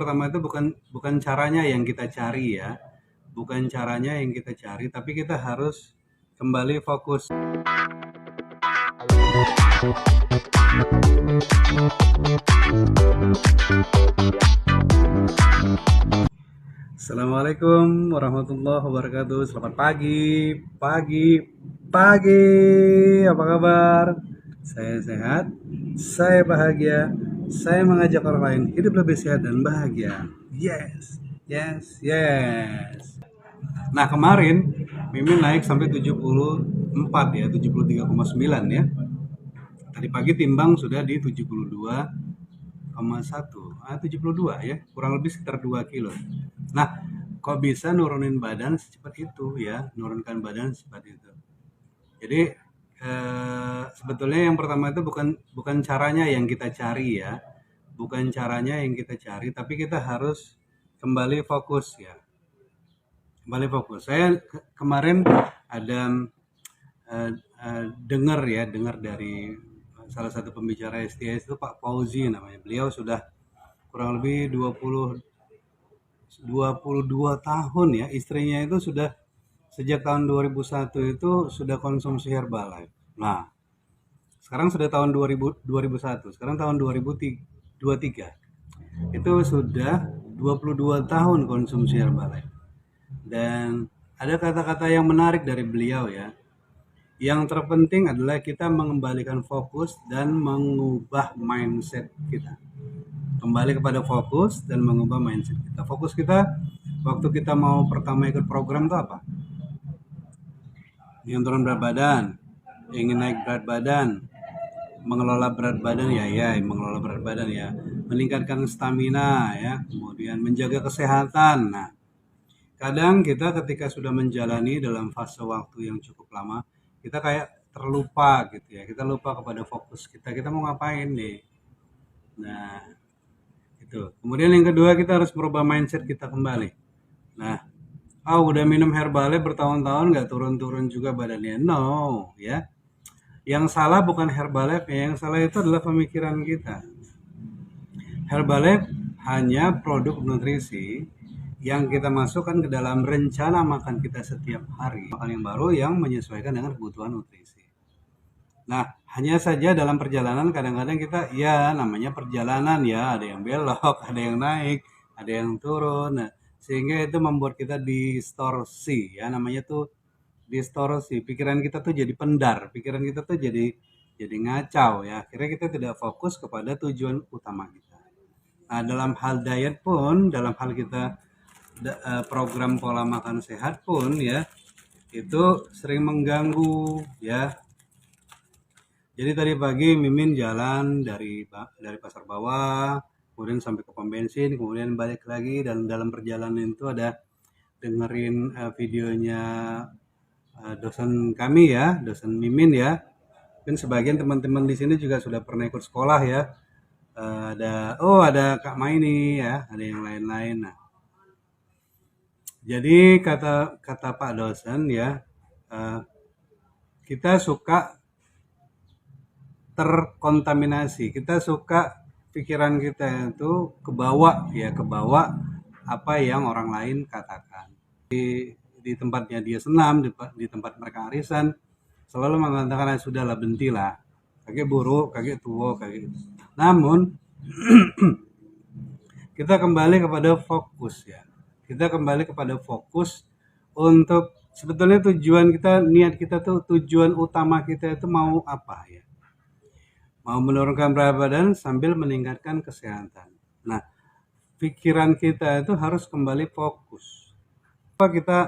pertama itu bukan bukan caranya yang kita cari ya, bukan caranya yang kita cari, tapi kita harus kembali fokus. Assalamualaikum warahmatullahi wabarakatuh. Selamat pagi, pagi. Apa kabar? Saya sehat, saya bahagia, saya mengajak orang lain hidup lebih sehat dan bahagia. Yes, yes, yes. Nah kemarin Mimin naik sampai 74 ya, 73,9 ya. Tadi pagi timbang sudah di 72,1, 72 ya, kurang lebih sekitar 2 kilo. Nah, kok bisa nurunin badan secepat itu ya, nurunkan badan secepat itu. Jadi sebetulnya yang pertama itu bukan bukan caranya yang kita cari ya, bukan caranya yang kita cari, tapi kita harus kembali fokus ya, kembali fokus. Saya kemarin ada dengar dari salah satu pembicara STS itu Pak Fauzi namanya. Beliau sudah kurang lebih 22 tahun ya, istrinya itu sudah sejak tahun 2001 itu sudah konsumsi Herbalife. Nah, sekarang sudah tahun 2001, sekarang tahun 2023. Itu sudah 22 tahun konsumsi Herbalife. Dan ada kata-kata yang menarik dari beliau ya. Yang terpenting adalah kita mengembalikan fokus dan mengubah mindset kita. Kembali kepada fokus dan mengubah mindset kita. Fokus kita waktu kita mau pertama ikut program itu apa? Ingin turun berat badan, ingin naik berat badan, mengelola berat badan ya, mengelola berat badan ya, meningkatkan stamina ya, kemudian menjaga kesehatan. Nah, kadang kita ketika sudah menjalani dalam fase waktu yang cukup lama, kita kayak terlupa gitu ya, kita lupa kepada fokus kita mau ngapain nih. Nah, itu. Kemudian yang kedua, kita harus merubah mindset kita kembali. Nah, udah minum Herbalife bertahun-tahun nggak turun-turun juga badannya. No, ya. Yang salah bukan Herbalife, yang salah itu adalah pemikiran kita. Herbalife hanya produk nutrisi yang kita masukkan ke dalam rencana makan kita setiap hari. Makan yang baru yang menyesuaikan dengan kebutuhan nutrisi. Nah, hanya saja dalam perjalanan kadang-kadang kita, ya namanya perjalanan ya, ada yang belok, ada yang naik, ada yang turun. Nah, sehingga itu membuat kita distorsi ya, namanya tuh distorsi. Pikiran kita tuh jadi pendar, pikiran kita tuh jadi ngacau ya. Akhirnya kita tidak fokus kepada tujuan utama kita. Nah, dalam hal diet pun, dalam hal kita program pola makan sehat pun ya, itu sering mengganggu ya. Jadi tadi pagi Mimin jalan dari pasar bawah, kemudian sampai ke pom bensin, kemudian balik lagi, dan dalam perjalanan itu ada dengerin videonya dosen kami ya, dosen Mimin ya. Mungkin sebagian teman-teman di sini juga sudah pernah ikut sekolah ya. Ada Kak Maini ya, ada yang lain-lain. Nah, jadi kata Pak dosen ya, kita suka terkontaminasi, kita suka pikiran kita itu kebawa apa yang orang lain katakan. Di tempatnya dia senam, di tempat mereka arisan, selalu mengatakan sudahlah, bentilah, kakek buruk, kakek tua, kakek. Namun kita kembali kepada fokus ya. Kita kembali kepada fokus untuk sebetulnya tujuan kita, niat kita tuh, tujuan utama kita itu mau apa ya? Mau menurunkan berat badan sambil meningkatkan kesehatan. Nah, pikiran kita itu harus kembali fokus. Apa kita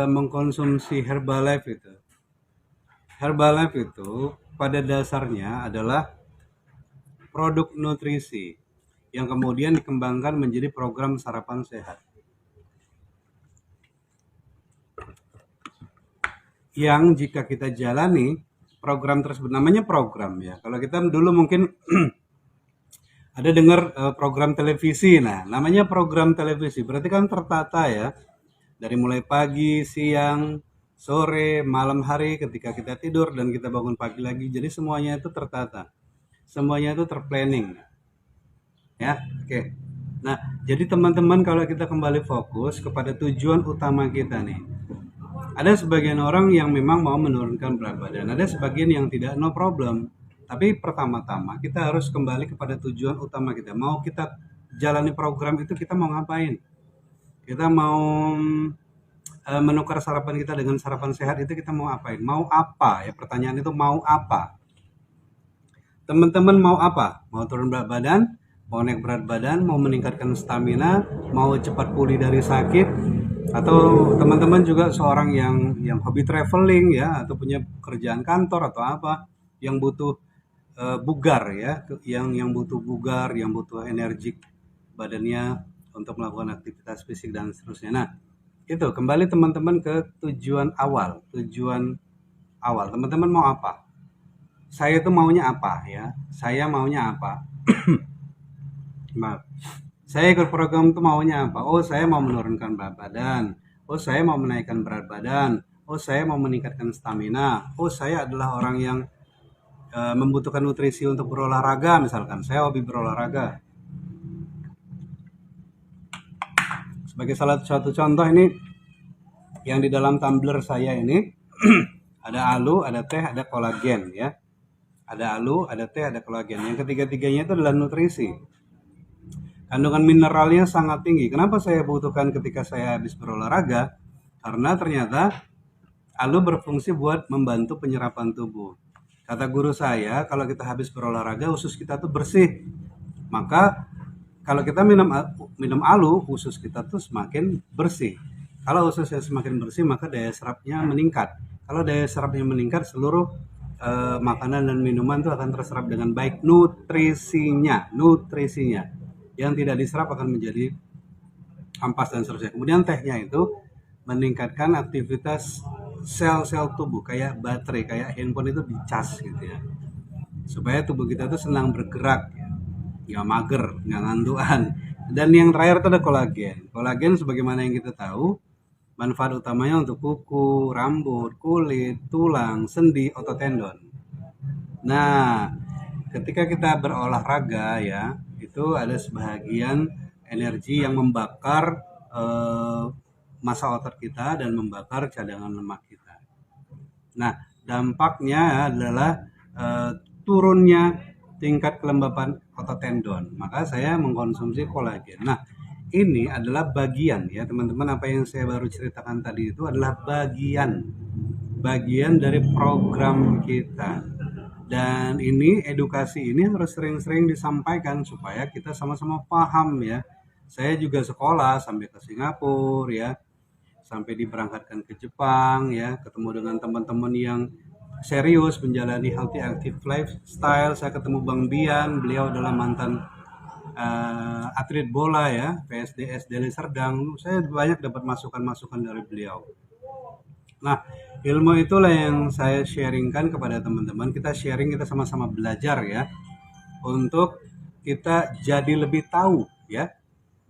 mengkonsumsi Herbalife itu? Herbalife itu pada dasarnya adalah produk nutrisi yang kemudian dikembangkan menjadi program sarapan sehat. Yang jika kita jalani program tersebut, namanya program ya. Kalau kita dulu mungkin ada dengar program televisi, nah namanya program televisi, berarti kan tertata ya. Dari mulai pagi, siang, sore, malam hari, ketika kita tidur dan kita bangun pagi lagi. Jadi semuanya itu tertata. Semuanya itu terplanning. Ya, oke. Nah, jadi teman-teman kalau kita kembali fokus kepada tujuan utama kita nih. Ada sebagian orang yang memang mau menurunkan berat badan, ada sebagian yang tidak, no problem. Tapi pertama-tama kita harus kembali kepada tujuan utama kita. Mau kita jalani program itu kita mau ngapain? Kita mau menukar sarapan kita dengan sarapan sehat itu kita mau apain? Mau apa? Ya pertanyaan itu mau apa? Teman-teman mau apa? Mau turun berat badan? Mau naik berat badan? Mau meningkatkan stamina? Mau cepat pulih dari sakit? Atau teman-teman juga seorang yang hobi traveling ya, atau punya pekerjaan kantor atau apa, yang butuh bugar ya, yang butuh bugar, yang butuh energik badannya untuk melakukan aktivitas fisik dan seterusnya. Nah, itu kembali teman-teman ke tujuan awal. Tujuan awal, teman-teman mau apa? Saya itu maunya apa ya? Saya maunya apa? Maaf. Saya ikut program itu maunya apa? Oh, saya mau menurunkan berat badan. Oh, saya mau menaikkan berat badan. Oh, saya mau meningkatkan stamina. Oh, saya adalah orang yang membutuhkan nutrisi untuk berolahraga misalkan. Saya hobi berolahraga. Sebagai salah satu contoh ini yang di dalam tumbler saya ini ada alu, ada teh, ada kolagen ya. Ada alu, ada teh, ada kolagen. Yang ketiga-tiganya itu adalah nutrisi. Kandungan mineralnya sangat tinggi. Kenapa saya butuhkan ketika saya habis berolahraga? Karena ternyata alu berfungsi buat membantu penyerapan tubuh. Kata guru saya, kalau kita habis berolahraga, usus kita tuh bersih. Maka kalau kita minum alu, usus kita tuh semakin bersih. Kalau ususnya semakin bersih, maka daya serapnya meningkat. Kalau daya serapnya meningkat, seluruh makanan dan minuman itu akan terserap dengan baik. Nutrisinya yang tidak diserap akan menjadi ampas dan seterusnya. Kemudian tehnya itu meningkatkan aktivitas sel-sel tubuh kayak baterai, kayak handphone itu dicas gitu ya, supaya tubuh kita tuh senang bergerak ya, nggak mager, nggak ngantuan. Dan yang terakhir itu ada kolagen. Kolagen sebagaimana yang kita tahu, manfaat utamanya untuk kuku, rambut, kulit, tulang, sendi, otot tendon. Nah, ketika kita berolahraga ya, itu ada sebagian energi yang membakar massa otot kita dan membakar cadangan lemak kita. Nah, dampaknya adalah turunnya tingkat kelembapan otot tendon. Maka saya mengkonsumsi kolagen. Nah, ini adalah bagian ya teman-teman, apa yang saya baru ceritakan tadi itu adalah bagian dari program kita. Dan ini edukasi ini harus sering-sering disampaikan supaya kita sama-sama paham ya. Saya juga sekolah sampai ke Singapura ya, sampai diberangkatkan ke Jepang ya, ketemu dengan teman-teman yang serius menjalani healthy active lifestyle. Saya ketemu Bang Bian, beliau adalah mantan atlet bola ya, PSDS Deli Serdang. Saya banyak dapat masukan-masukan dari beliau. Nah, ilmu itulah yang saya sharingkan kepada teman-teman. Kita sharing, kita sama-sama belajar ya, untuk kita jadi lebih tahu ya.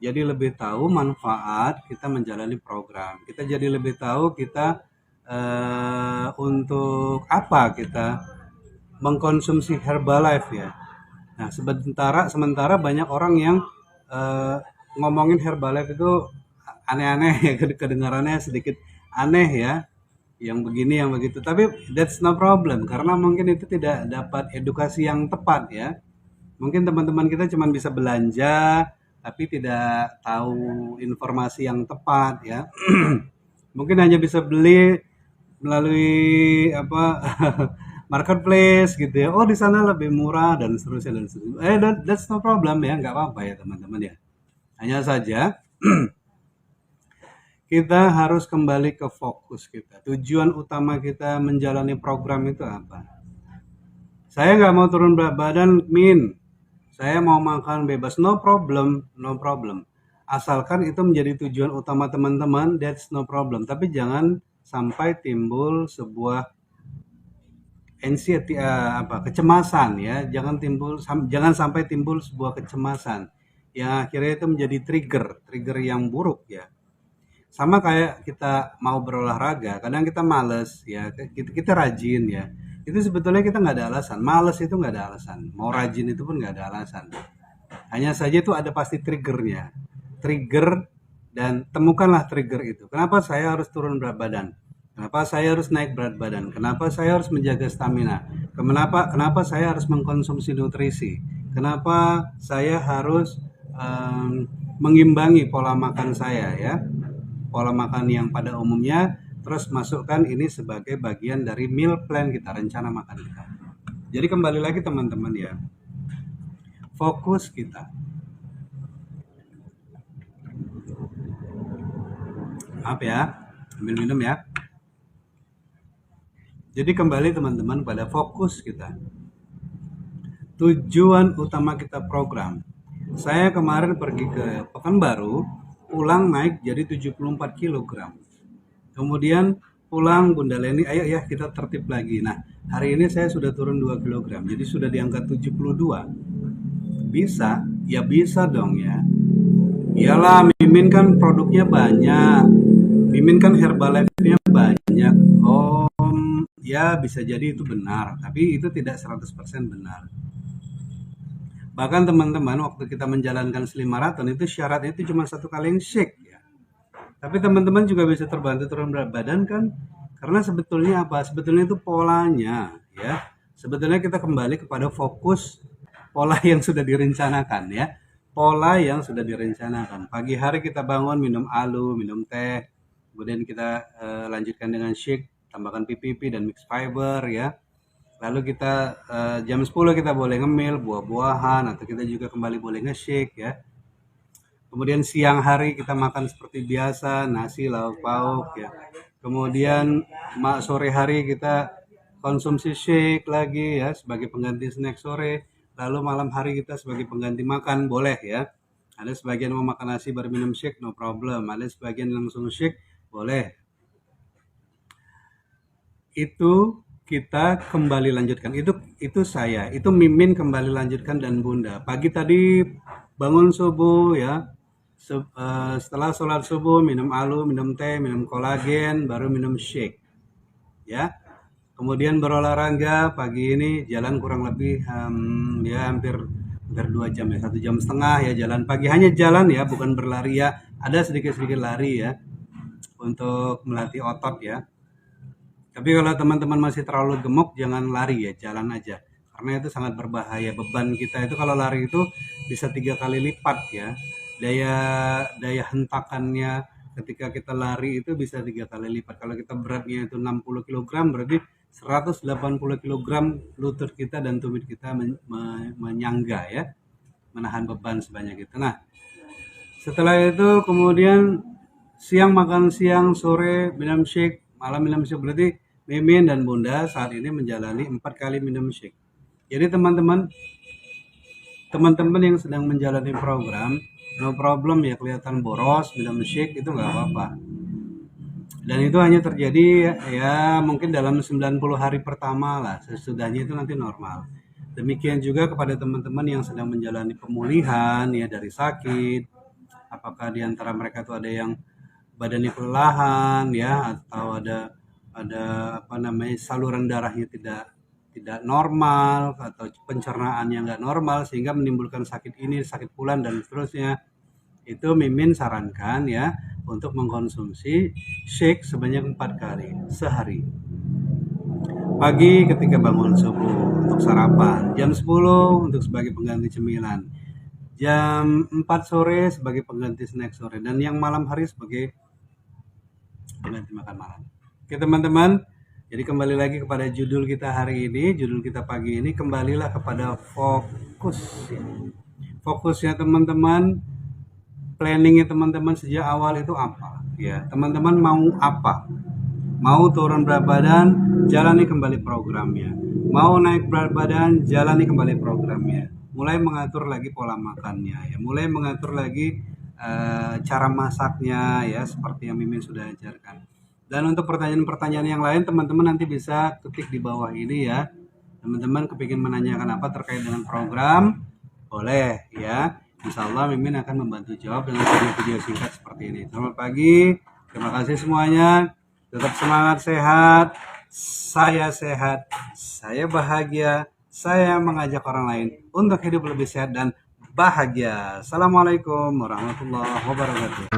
Jadi lebih tahu manfaat kita menjalani program. Kita jadi lebih tahu kita untuk apa kita mengkonsumsi Herbalife ya. Nah, sementara banyak orang yang ngomongin Herbalife itu aneh-aneh ya, kedengarannya sedikit aneh ya, yang begini yang begitu. Tapi that's no problem karena mungkin itu tidak dapat edukasi yang tepat ya. Mungkin teman-teman kita cuma bisa belanja tapi tidak tahu informasi yang tepat ya. Mungkin hanya bisa beli melalui apa marketplace gitu ya. Oh, di sana lebih murah dan seterusnya dan seterusnya. That's no problem ya, nggak apa-apa ya teman-teman ya. Hanya saja kita harus kembali ke fokus kita. Tujuan utama kita menjalani program itu apa? Saya nggak mau turun berat badan, saya mau makan bebas, no problem, no problem. Asalkan itu menjadi tujuan utama teman-teman, that's no problem. Tapi jangan sampai timbul sebuah anxiety, kecemasan ya. Jangan sampai timbul sebuah kecemasan yang akhirnya itu menjadi trigger yang buruk ya. Sama kayak kita mau berolahraga, kadang kita males ya, kita rajin ya. Itu sebetulnya kita nggak ada alasan. Males itu nggak ada alasan. Mau rajin itu pun nggak ada alasan. Hanya saja itu ada pasti triggernya. Trigger, dan temukanlah trigger itu. Kenapa saya harus turun berat badan? Kenapa saya harus naik berat badan? Kenapa saya harus menjaga stamina? Kenapa saya harus mengkonsumsi nutrisi? Kenapa saya harus mengimbangi pola makan saya, ya? Pola makan yang pada umumnya, terus masukkan ini sebagai bagian dari meal plan kita, rencana makan kita. Jadi kembali lagi teman-teman ya, fokus kita. Maaf ya, ambil minum ya. Jadi kembali teman-teman pada fokus kita. Tujuan utama kita program. Saya kemarin pergi ke Pekanbaru, pulang naik jadi 74 kg. Kemudian pulang Bunda Leni, ayo ya kita tertib lagi. Nah, hari ini saya sudah turun 2 kg, jadi sudah di angka 72. Bisa? Ya bisa dong ya. Iyalah, Mimin kan produknya banyak. Mimin kan Herbalife-nya banyak. Oh, ya bisa jadi itu benar, tapi itu tidak 100% benar. Bahkan teman-teman, waktu kita menjalankan Slim Marathon itu syaratnya itu cuma 1 kali yang shake ya. Tapi teman-teman juga bisa terbantu turun berat badan kan? Karena sebetulnya apa? Sebetulnya itu polanya ya. Sebetulnya kita kembali kepada fokus pola yang sudah direncanakan ya. Pola yang sudah direncanakan. Pagi hari kita bangun minum ALU, minum teh. Kemudian kita lanjutkan dengan shake, tambahkan PPP dan mixed fiber ya. Lalu kita jam 10 kita boleh ngemil buah-buahan, atau kita juga kembali boleh nge-shake ya. Kemudian siang hari kita makan seperti biasa, nasi, lauk pauk ya. Kemudian sore hari kita konsumsi shake lagi ya sebagai pengganti snack sore. Lalu malam hari kita sebagai pengganti makan boleh ya. Ada sebagian mau makan nasi baru minum shake, no problem. Ada sebagian langsung shake, boleh. Itu kita kembali lanjutkan. Itu saya, itu Mimin kembali lanjutkan dan Bunda. Pagi tadi bangun subuh ya. Setelah sholat subuh minum ALU, minum teh, minum kolagen, baru minum shake. Ya. Kemudian berolahraga pagi ini jalan kurang lebih ya hampir 2 jam ya, 1,5 jam ya jalan pagi, hanya jalan ya, bukan berlari ya. Ada sedikit-sedikit lari ya untuk melatih otot ya. Tapi kalau teman-teman masih terlalu gemuk, jangan lari ya, jalan aja. Karena itu sangat berbahaya. Beban kita itu kalau lari itu bisa 3 kali lipat ya. Daya hentakannya ketika kita lari itu bisa 3 kali lipat. Kalau kita beratnya itu 60 kg, berarti 180 kg lutut kita dan tumit kita menyangga ya. Menahan beban sebanyak itu. Nah, setelah itu kemudian siang makan siang, sore minum shake, malam minum shake. Berarti Mimin dan Bunda saat ini menjalani 4 kali minum shake. Jadi teman-teman yang sedang menjalani program, no problem ya, kelihatan boros minum shake itu nggak apa-apa. Dan itu hanya terjadi ya mungkin dalam 90 hari pertama lah, sesudahnya itu nanti normal. Demikian juga kepada teman-teman yang sedang menjalani pemulihan ya dari sakit, apakah di antara mereka itu ada yang badannya kelelahan ya, atau ada saluran darahnya tidak normal, atau pencernaan yang nggak normal sehingga menimbulkan sakit ini, sakit pulan dan seterusnya. Itu Mimin sarankan ya untuk mengkonsumsi shake sebanyak 4 kali sehari. Pagi ketika bangun subuh untuk sarapan, jam 10 untuk sebagai pengganti cemilan, jam 4 sore sebagai pengganti snack sore, dan yang malam hari sebagai pengganti makan malam. Oke teman-teman, jadi kembali lagi kepada judul kita hari ini, judul kita pagi ini, kembalilah kepada fokus. Fokusnya teman-teman, planningnya teman-teman sejak awal itu apa? Ya, teman-teman mau apa? Mau turun berat badan, jalani kembali programnya. Mau naik berat badan, jalani kembali programnya. Mulai mengatur lagi pola makannya, ya. Mulai mengatur lagi cara masaknya, ya, seperti yang Mimin sudah ajarkan. Dan untuk pertanyaan-pertanyaan yang lain, teman-teman nanti bisa ketik di bawah ini ya. Teman-teman kepingin menanyakan apa terkait dengan program, boleh ya. Insya Allah Mimin akan membantu jawab dengan video singkat seperti ini. Selamat pagi, terima kasih semuanya. Tetap semangat, sehat, saya bahagia, saya mengajak orang lain untuk hidup lebih sehat dan bahagia. Assalamualaikum warahmatullahi wabarakatuh.